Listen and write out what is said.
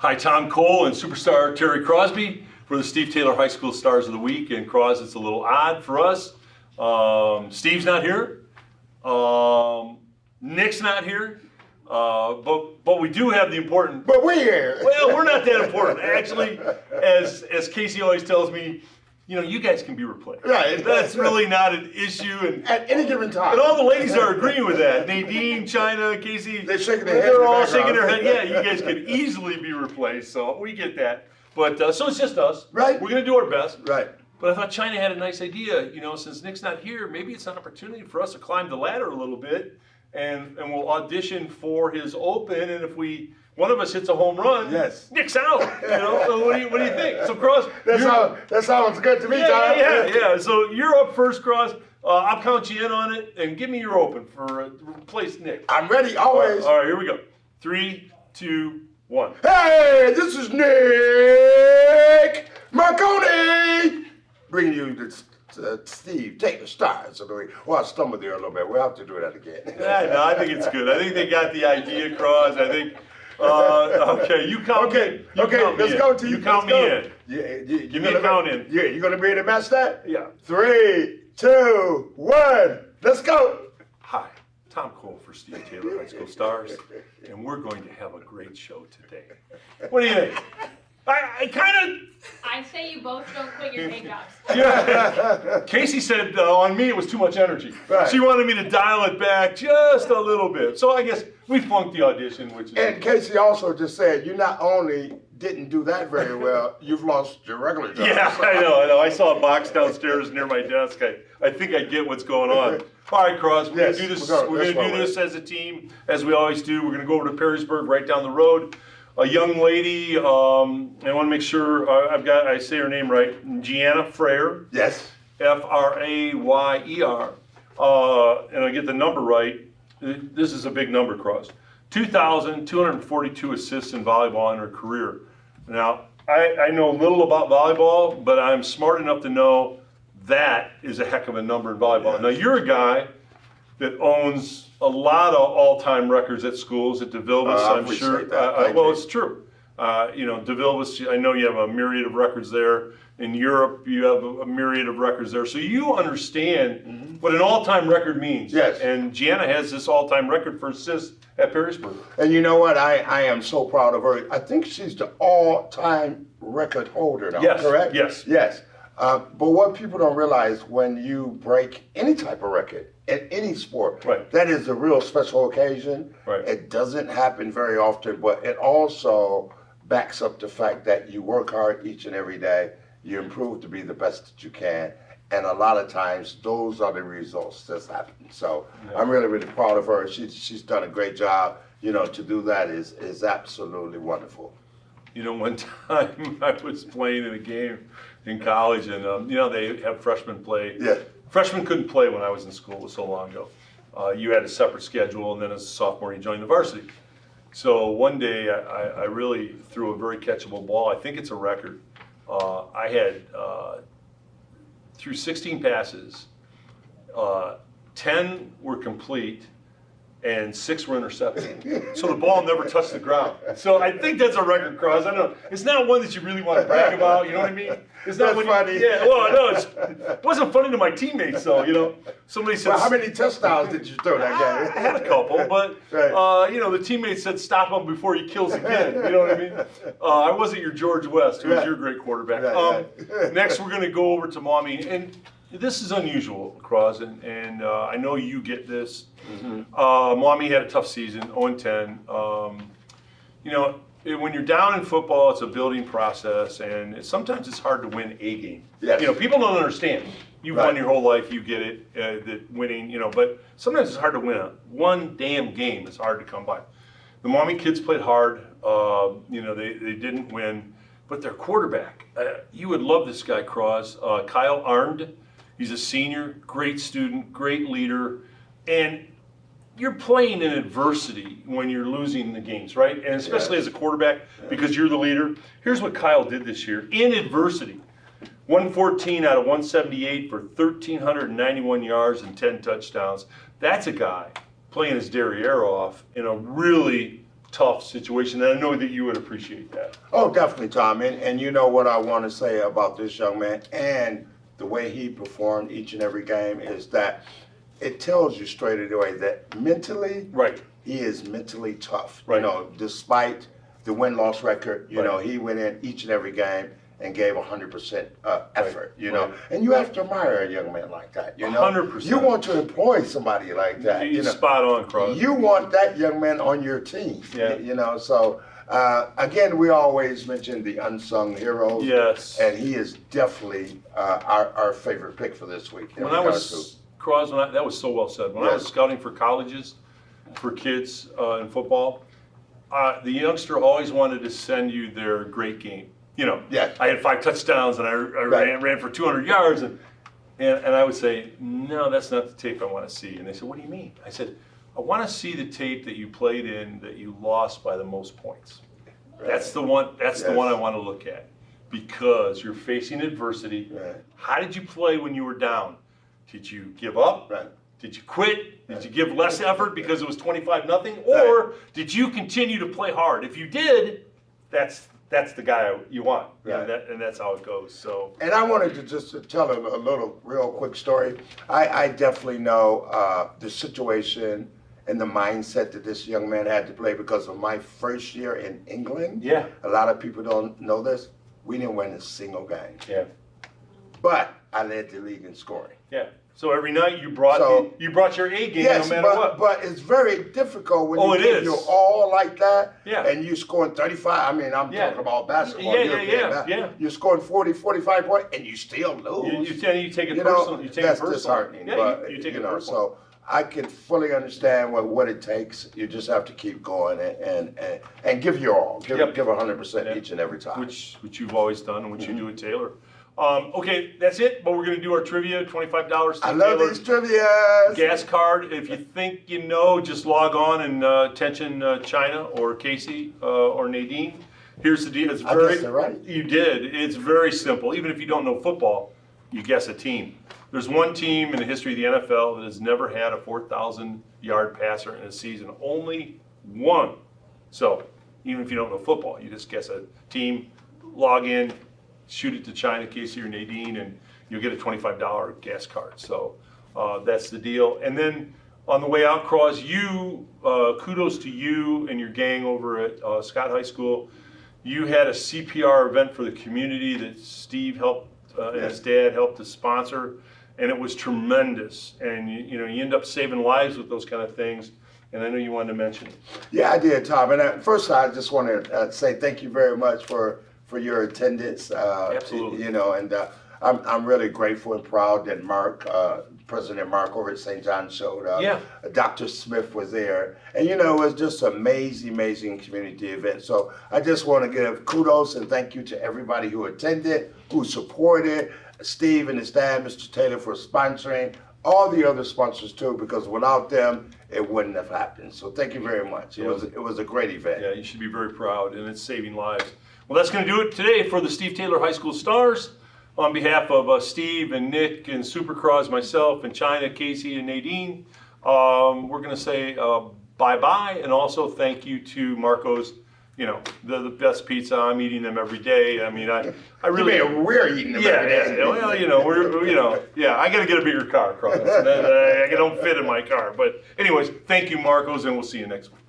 Hi, Tom Cole and superstar Terry Crosby for the Steve Taylor High School Stars of the Week. And Cros, it's a little odd for us. Steve's not here. Nick's not here. But we do have the important. But we're here. Well, we're not that important. Actually, as Casey always tells me, you guys can be replaced. Right. That's really not an issue. And at any given time. And all the ladies are agreeing with that. Nadine, China, Casey. They're shaking their head. They're all shaking their head. Yeah, you guys could easily be replaced. So we get that. But so it's just us. Right. We're going to do our best. Right. But I thought China had a nice idea. Since Nick's not here, maybe it's an opportunity for us to climb the ladder a little bit. And we'll audition for his open. And if one of us hits a home run, yes, Nick's out. So what do you think? So Cros, that sounds good to me, Tom. Yeah. So you're up first, Cros. I'll count you in on it, and give me your open for replace Nick. I'm ready, always. All right, here we go. 3, 2, 1. Hey, this is Nick Marconi, bringing you the Steve Taylor Stars of the Week. Well, I stumbled there a little bit. We'll have to do that again. No, I think it's good. I think they got the idea, Cros. I think. Okay, you count. Okay, let's go to you. Count me in. Yeah, give me a count in. Yeah, you gonna be able to match that? Yeah. 3, 2, 1. Let's go. Hi, Tom Cole for Steve Taylor High School Stars, and we're going to have a great show today. What do you think? I say you both don't quit your day jobs. Yeah. Casey said on me it was too much energy. Right. She wanted me to dial it back just a little bit. So I guess we flunked the audition, which is. And Casey also just said you not only didn't do that very well, you've lost your regular job. Yeah, I know. I saw a box downstairs near my desk. I think I get what's going on. All right, Cros, we're going to do this. We're going to do this as a team, as we always do. We're going to go over to Perrysburg, right down the road. A young lady, I want to make sure I say her name right, Gianna Frayer. Yes. Frayer. And I get the number right. This is a big number, Cros. 2,242 assists in volleyball in her career. Now, I know little about volleyball, but I'm smart enough to know that is a heck of a number in volleyball. Yeah. Now, you're a guy that owns a lot of all-time records at schools at DeVilbiss, I'm sure. Well, it's true. DeVilbiss, I know you have a myriad of records there. In Europe, you have a myriad of records there. So you understand what an all-time record means. Yes. And Gianna has this all-time record for assists at Perrysburg. And you know what? I am so proud of her. I think she's the all-time record holder now, yes. Correct? Yes. Yes. But what people don't realize, when you break any type of record in any sport, right, that is a real special occasion. Right. It doesn't happen very often, but it also backs up the fact that you work hard each and every day, you improve to be the best that you can, and a lot of times those are the results that's happening. So yeah. I'm really, really proud of her. She's done a great job. To do that is absolutely wonderful. One time I was playing in a game in college, and they have freshmen play. Yeah. Freshmen couldn't play when I was in school. It was so long ago. You had a separate schedule, and then as a sophomore you joined the varsity. So one day I really threw a very catchable ball. I think it's a record. I had through 16 passes, 10 were complete, and 6 were intercepted. So the ball never touched the ground. So I think that's a record, Cros. I don't know. It's not one that you really want to brag about, you know what I mean? It's not funny. Yeah, well, no, it wasn't funny to my teammates, though, Somebody said... Well, how many touchdowns did you throw that game? I had a couple, but, right. The teammates said stop him before he kills again, you know what I mean? I wasn't your George West, who was your great quarterback. Right. Next, we're going to go over to Maumee, and this is unusual, Cros, and I know you get this. Maumee had a tough season, 0-10. When you're down in football, it's a building process, and sometimes it's hard to win a game. Yes. People don't understand. You've won your whole life, you get it, that winning, but sometimes it's hard to win. One damn game is hard to come by. The Maumee kids played hard. They didn't win, but their quarterback, you would love this guy, Cros, Kyle Arndt. He's a senior, great student, great leader, and you're playing in adversity when you're losing the games, right? And especially as a quarterback, because you're the leader. Here's what Kyle did this year in adversity. 114 out of 178 for 1,391 yards and 10 touchdowns. That's a guy playing his derriere off in a really tough situation, and I know that you would appreciate that. Oh, definitely, Tom. And you know what I want to say about this young man and the way he performed each and every game is that it tells you straight away that mentally, Right. he is mentally tough. Right. You know, despite the win-loss record, you Right. know, he went in each and every game and gave 100% effort, you know. Right. And you have to admire a young man like that, you know. 100%. You want to employ somebody like that, you know. Spot on, Cross. You want that young man on your team, Yeah. you know. So, again, we always mention the unsung heroes. Yes. And he is definitely our favorite pick for this week. in When I regards was, Cross, that was so well said. When I was Yes. scouting for colleges, for kids in football, the youngster always wanted to send you their great game. You know, Yes. I had 5 touchdowns and I Right. ran for 200 yards. And I would say, no, that's not the tape I want to see. And they said, what do you mean? I said, I want to see the tape that you played in that you lost by the most points. That's the one. That's the Yes. one I want to look at because you're facing adversity. Right. How did you play when you were down? Did you give up? Right. Did you quit? Did you give less effort because it was 25-0? Or did you continue to play hard? If you did, that's the guy you want. Right. And that's how it goes. So And I wanted to just tell a little real quick story. I definitely know the situation and the mindset that this young man had to play because of my first year in England. Yeah. A lot of people don't know this. We didn't win a single game. yeah, But I led the league in scoring. yeah. So every night you brought So- you brought your A game Yes, no matter but, what. but it's very difficult when Oh, you it give is. your all like that Yeah. and you scoring 35. I mean, I'm Yeah. talking about basketball. Yeah, European, yeah. You're scoring 40, 45 points and you still lose. You take it You personal. know, You take that's it personal. disheartening. Yeah, but, you take it know, personal. so I can fully understand what it takes. You just have to keep going and give your all. Give Yep. 100% Yeah. each and every time. which you've always done and which you do at Taylor. Okay, that's it. But we're going to do our trivia. $25 to I love Taylor. these trivias. Gas card. If you think you know, just log on and attention China or Casey or Nadine. Here's the deal. It's I very. guessed it right. You did. It's very simple. Even if you don't know football, you guess a team. There's one team in the history of the NFL that has never had a 4,000-yard passer in a season. Only one. So even if you don't know football, you just guess a team, log in, shoot it to China, Casey or Nadine, and you'll get a $25 gas card. So that's the deal. And then on the way out, Cross, kudos to you and your gang over at Scott High School. You had a CPR event for the community that Steve helped and his dad helped to sponsor, and it was tremendous. And you end up saving lives with those kind of things. And I know you wanted to mention it. Yeah, I did, Tom. And first, I just want to say thank you very much for your attendance. Absolutely. You know, and I'm really grateful and proud that President Mark over at St. John showed up. Yeah. Dr. Smith was there. And, you know, it was just an amazing community event. So I just want to give kudos and thank you to everybody who attended, who supported, Steve and his dad, Mr. Taylor, for sponsoring, all the other sponsors too, because without them, it wouldn't have happened. So thank you very much. It was a great event. Yeah, you should be very proud, and it's saving lives. Well, that's going to do it today for the Steve Taylor High School Stars. On behalf of Steve and Nick and Supercross, myself and China, Casey and Nadine, we're going to say bye-bye, and also thank you to Marco's. You know, the best pizza. I'm eating them every day. I mean, I really. We're eating them every day. Yeah. Well, I got to get a bigger car, Cross. I don't fit in my car. But anyways, thank you, Marcos, and we'll see you next week.